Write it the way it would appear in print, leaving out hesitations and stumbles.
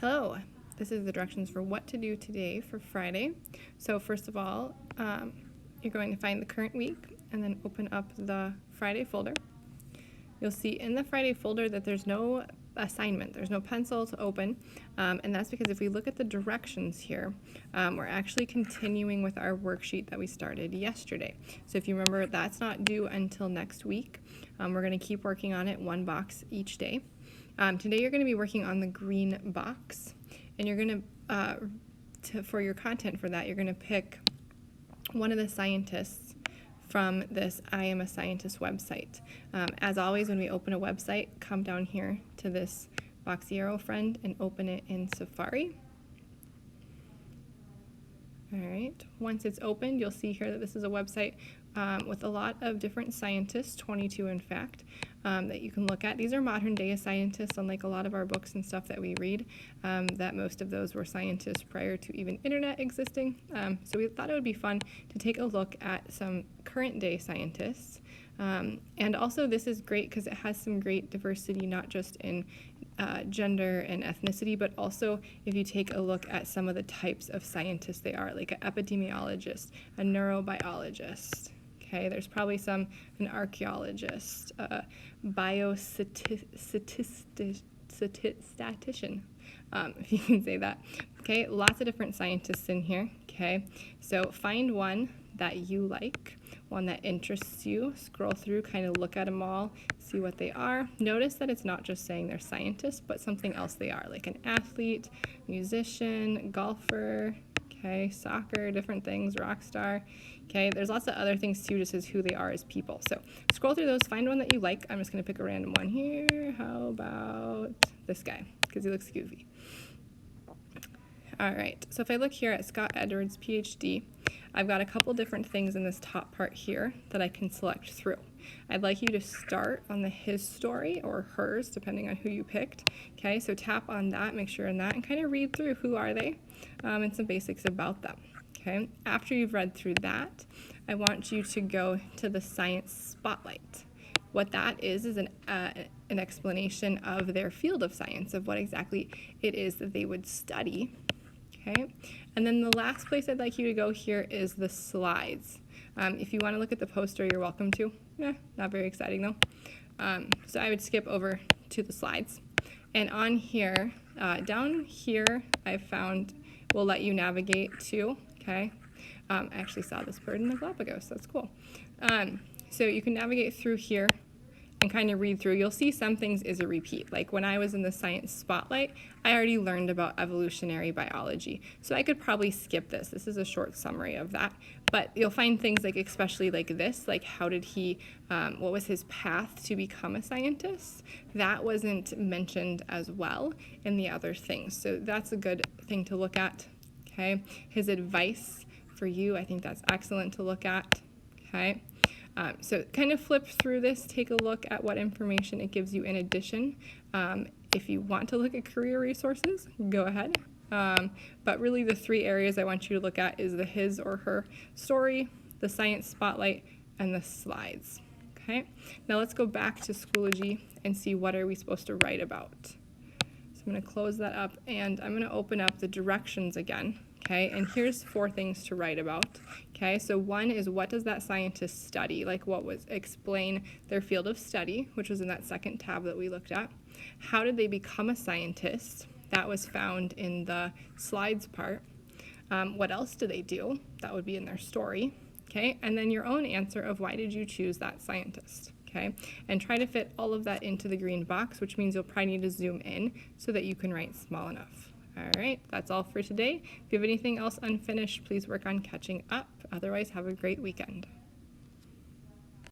Hello, this is the directions for what to do today for Friday. So first of all, you're going to find the current week and then open up the Friday folder. You'll see in the Friday folder that there's no assignment, there's no pencil to open, and that's because if we look at the directions here, we're actually continuing with our worksheet that we started yesterday. So if you remember, that's not due until next week. We're going to keep working on it one box each day. Today you're going to be working on the green box, and you're going to, for your content for that, you're going to pick one of the scientists from this I Am a Scientist website. As always, when we open a website, come down here to this boxy arrow friend and open it in Safari. All right, once it's opened, you'll see here that this is a website with a lot of different scientists, 22 in fact, that you can look at. These are modern day scientists, unlike a lot of our books and stuff that we read, that most of those were scientists prior to even internet existing. So we thought it would be fun to take a look at some current day scientists. And also this is great because it has some great diversity, not just in gender and ethnicity, but also if you take a look at some of the types of scientists they are, like an epidemiologist, a neurobiologist. Okay, there's probably an archaeologist, a biostatistician, if you can say that. Okay, lots of different scientists in here. Okay, so find one that you like, one that interests you, scroll through, kind of look at them all, see what they are. Notice that it's not just saying they're scientists, but something else they are, like an athlete, musician, golfer, okay, soccer, different things, rock star. Okay, there's lots of other things too, just as who they are as people. So scroll through those, find one that you like. I'm just going to pick a random one here. How about this guy, because he looks goofy. All right, so if I look here at Scott Edwards, PhD, I've got a couple different things in this top part here that I can select through. I'd like you to start on the his story or hers, depending on who you picked. Okay, so tap on that, make sure in that, and kind of read through who are they and some basics about them. Okay, after you've read through that, I want you to go to the Science Spotlight. What that is an explanation of their field of science, of what exactly it is that they would study. Okay, and then the last place I'd like you to go here is the slides. If you want to look at the poster, you're welcome to. Not very exciting though. So I would skip over to the slides. And on here, down here, I found will let you navigate to, okay? I actually saw this bird in the Galapagos, that's cool. So you can navigate through here and kind of read through. You'll see some things is a repeat. Like when I was in the Science Spotlight, I already learned about evolutionary biology. So I could probably skip this. This is a short summary of that. But you'll find things like, especially like this, like how did he, what was his path to become a scientist? That wasn't mentioned as well in the other things. So that's a good thing to look at, okay? His advice for you, I think that's excellent to look at, okay? So kind of flip through this, take a look at what information it gives you in addition. If you want to look at career resources, go ahead. But really the three areas I want you to look at is the his or her story, the Science Spotlight, and the slides. Okay, now let's go back to Schoology and see what are we supposed to write about. So I'm going to close that up and I'm going to open up the directions again. Okay, and here's 4 things to write about. Okay, so one is what does that scientist study? Like explain their field of study, which was in that second tab that we looked at. How did they become a scientist? That was found in the slides part. What else do they do? That would be in their story. Okay, and then your own answer of why did you choose that scientist? Okay, and try to fit all of that into the green box, which means you'll probably need to zoom in so that you can write small enough. All right, that's all for today. If you have anything else unfinished, please work on catching up. Otherwise, have a great weekend.